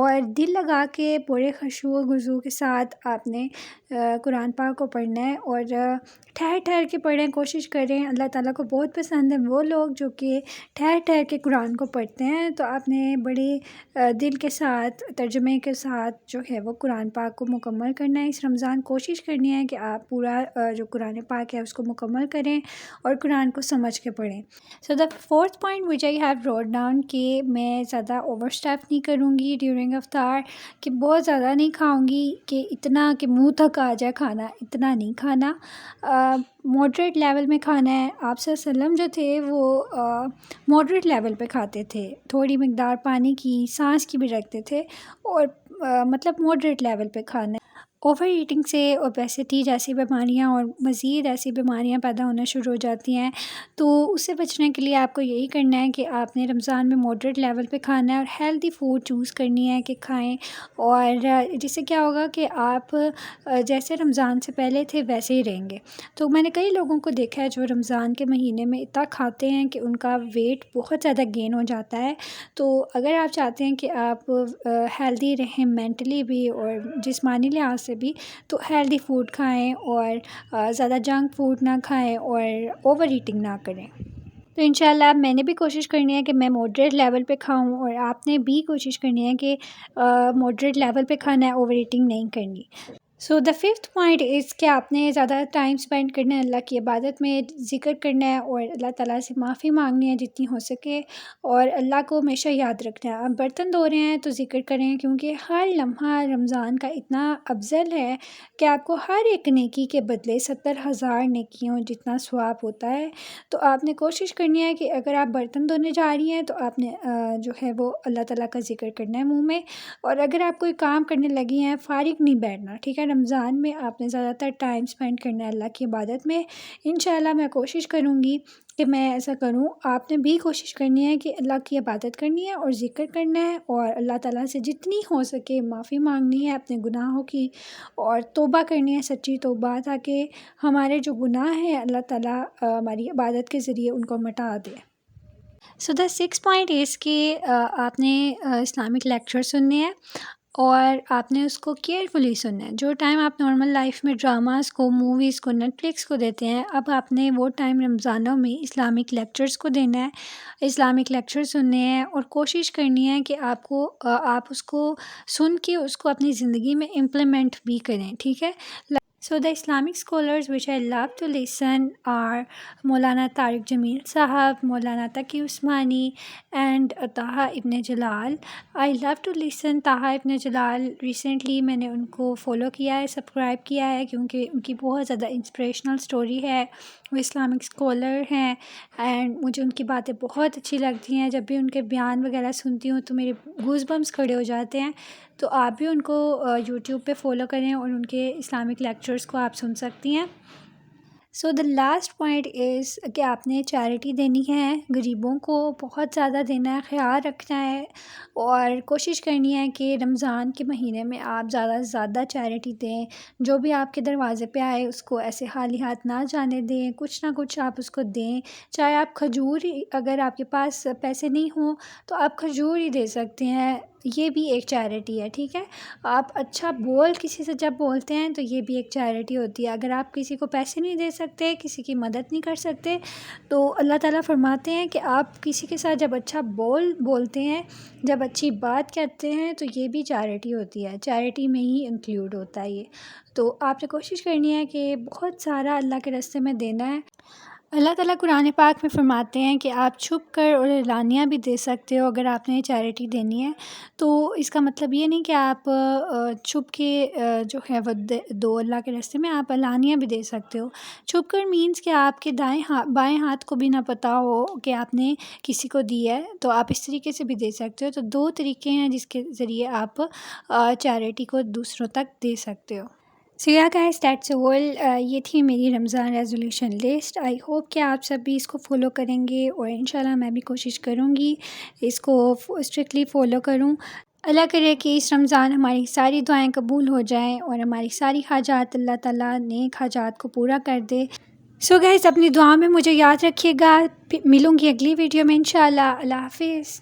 اور دل لگا کے پورے خشوع و خضوع کے ساتھ آپ نے قرآن پاک کو پڑھنا ہے، اور ٹھہر ٹھہر کے پڑھیں، کوشش کریں۔ اللہ تعالیٰ کو بہت پسند ہے وہ لوگ جو کہ ٹھہر ٹھہر کے قرآن کو پڑھتے ہیں، تو آپ نے بڑے دل کے ساتھ، ترجمے کے ساتھ جو ہے وہ قرآن پاک کو مکمل کرنا ہے۔ اس رمضان کوشش کرنی ہے کہ آپ پورا جو قرآن پاک ہے اس کو مکمل کریں اور قرآن کو سمجھ کے پڑھیں۔ سو دا فورتھ پوائنٹ وچ آئی ہیو روٹ ڈاؤن، کہ میں زیادہ اوور اسٹیپ نہیں کروں گی ڈیورنگ افطار، کہ بہت زیادہ نہیں کھاؤں گی کہ اتنا کہ منہ تک آ جائے کھانا، اتنا نہیں کھانا، ماڈریٹ لیول میں کھانا ہے۔ آپ صلی اللہ علیہ وسلم جو تھے وہ ماڈریٹ لیول پہ کھاتے تھے، تھوڑی مقدار پانی کی، سانس کی بھی رکھتے تھے، اور مطلب ماڈریٹ لیول پہ کھانا ہے۔ اوور ایٹنگ سے اوبیسٹی جیسی بیماریاں اور مزید ایسی بیماریاں پیدا ہونا شروع ہو جاتی ہیں، تو اس سے بچنے کے لیے آپ کو یہی کرنا ہے کہ آپ نے رمضان میں ماڈریٹ لیول پہ کھانا ہے، اور ہیلدی فوڈ چوز کرنی ہے کہ کھائیں، اور جس سے کیا ہوگا کہ آپ جیسے رمضان سے پہلے تھے ویسے ہی رہیں گے۔ تو میں نے کئی لوگوں کو دیکھا ہے جو رمضان کے مہینے میں اتنا کھاتے ہیں کہ ان کا ویٹ بہت زیادہ گین ہو جاتا ہے۔ تو اگر آپ چاہتے ہیں کہ آپ ہیلدی رہیں مینٹلی بھی اور جسمانی لحاظ سے بھی، تو ہیلدی فوڈ کھائیں، اور زیادہ جنک فوڈ نہ کھائیں، اور اوور ایٹنگ نہ کریں۔ تو انشاءاللہ میں نے بھی کوشش کرنی ہے کہ میں ماڈریٹ لیول پہ کھاؤں، اور آپ نے بھی کوشش کرنی ہے کہ ماڈریٹ لیول پہ کھانا ہے، اوور ایٹنگ نہیں کرنی۔ سو دا ففتھ پوائنٹ از کہ آپ نے زیادہ ٹائم اسپینڈ کرنا ہے اللہ کی عبادت میں، ذکر کرنا ہے، اور اللہ تعالیٰ سے معافی مانگنی ہے جتنی ہو سکے، اور اللہ کو ہمیشہ یاد رکھنا ہے۔ آپ برتن دھو رہے ہیں تو ذکر کریں، کیونکہ ہر لمحہ رمضان کا اتنا افضل ہے کہ آپ کو ہر ایک نیکی کے بدلے 70,000 نیکیوں جتنا ثواب ہوتا ہے۔ تو آپ نے کوشش کرنی ہے کہ اگر آپ برتن دھونے جا رہی ہیں تو آپ نے جو ہے وہ اللہ تعالیٰ کا ذکر کرنا ہے منہ میں، اور اگر آپ کوئی کام کرنے لگی ہیں فارغ نہیں بیٹھنا، ٹھیک ہے؟ رمضان میں آپ نے زیادہ تر ٹائم اسپینڈ کرنا ہے اللہ کی عبادت میں۔ انشاءاللہ میں کوشش کروں گی کہ میں ایسا کروں۔ آپ نے بھی کوشش کرنی ہے کہ اللہ کی عبادت کرنی ہے اور ذکر کرنا ہے، اور اللہ تعالیٰ سے جتنی ہو سکے معافی مانگنی ہے اپنے گناہوں کی، اور توبہ کرنی ہے، سچی توبہ، تاکہ ہمارے جو گناہ ہیں اللہ تعالیٰ ہماری عبادت کے ذریعے ان کو مٹا دے۔ سو دا سکس پوائنٹ از کہ آپ نے اسلامک لیکچر سننے ہیں، اور آپ نے اس کو کیئرفلی سننا ہے۔ جو ٹائم آپ نارمل لائف میں ڈراماز کو، موویز کو، نیٹ فلکس کو دیتے ہیں، اب آپ نے وہ ٹائم رمضانوں میں اسلامک لیکچرز کو دینا ہے، اسلامک لیکچر سننے ہیں، اور کوشش کرنی ہے کہ آپ اس کو سن کے اس کو اپنی زندگی میں امپلیمنٹ بھی کریں، ٹھیک ہے؟ So the Islamic scholars which I love to listen are Maulana Tariq Jamil Sahab, Maulana Taqi Usmani, and Taha Ibn Jalal. I love to listen Taha Ibn Jalal. Recently میں نے ان کو فالو کیا ہے، subscribe کیا ہے، کیونکہ ان کی بہت زیادہ انسپریشنل سٹوری ہے۔ وہ اسلامک اسکالر ہیں، اینڈ مجھے ان کی باتیں بہت اچھی لگتی ہیں۔ جب بھی ان کے بیان وغیرہ سنتی ہوں تو میرے گوز بمس کھڑے ہو جاتے ہیں۔ تو آپ بھی ان کو یوٹیوب پہ فالو کریں، اور ان کے اسلامک لیکچرز کو آپ سن سکتی ہیں۔ سو دا لاسٹ پوائنٹ از کہ آپ نے چیریٹی دینی ہے، غریبوں کو بہت زیادہ دینا ہے، خیال رکھنا ہے، اور کوشش کرنی ہے کہ رمضان کے مہینے میں آپ زیادہ سے زیادہ چیریٹی دیں۔ جو بھی آپ کے دروازے پہ آئے اس کو ایسے خالی ہاتھ نہ جانے دیں، کچھ نہ کچھ آپ اس کو دیں۔ چاہے آپ کھجور ہی، اگر آپ کے پاس پیسے نہیں ہوں تو آپ کھجور ہی دے سکتے ہیں، یہ بھی ایک چیریٹی ہے، ٹھیک ہے؟ آپ اچھا بول کسی سے جب بولتے ہیں تو یہ بھی ایک چیریٹی ہوتی ہے۔ اگر آپ کسی کو پیسے نہیں دے سکتے، کسی کی مدد نہیں کر سکتے، تو اللہ تعالیٰ فرماتے ہیں کہ آپ کسی کے ساتھ جب اچھا بولتے ہیں، جب اچھی بات کرتے ہیں، تو یہ بھی چیریٹی ہوتی ہے، چیریٹی میں ہی انکلوڈ ہوتا ہے یہ۔ تو آپ نے کوشش کرنی ہے کہ بہت سارا اللہ کے راستے میں دینا ہے۔ اللہ تعالیٰ قرآن پاک میں فرماتے ہیں کہ آپ چھپ کر اور اعلانیہ بھی دے سکتے ہو اگر آپ نے چیریٹی دینی ہے۔ تو اس کا مطلب یہ نہیں کہ آپ چھپ کے جو ہے وہ دو اللہ کے راستے میں، آپ اعلانیہ بھی دے سکتے ہو۔ چھپ کر مینس کہ آپ کے بائیں ہاتھ کو بھی نہ پتہ ہو کہ آپ نے کسی کو دیا ہے، تو آپ اس طریقے سے بھی دے سکتے ہو۔ تو دو طریقے ہیں جس کے ذریعے آپ چیریٹی کو دوسروں تک دے سکتے ہو۔ سو یا گائز دیٹس آل، یہ تھی میری رمضان ریزولوشن لسٹ۔ آئی ہوپ کہ آپ سب بھی اس کو فالو کریں گے، اور انشاءاللہ میں بھی کوشش کروں گی اس کو اسٹرکٹلی فالو کروں۔ اللہ کرے کہ اس رمضان ہماری ساری دعائیں قبول ہو جائیں، اور ہماری ساری حاجات اللہ تعالیٰ نیک حاجات کو پورا کر دے۔ سو گائز اپنی دعاؤں میں مجھے یاد رکھیے گا، ملوں گی اگلی ویڈیو میں انشاءاللہ۔ اللہ حافظ۔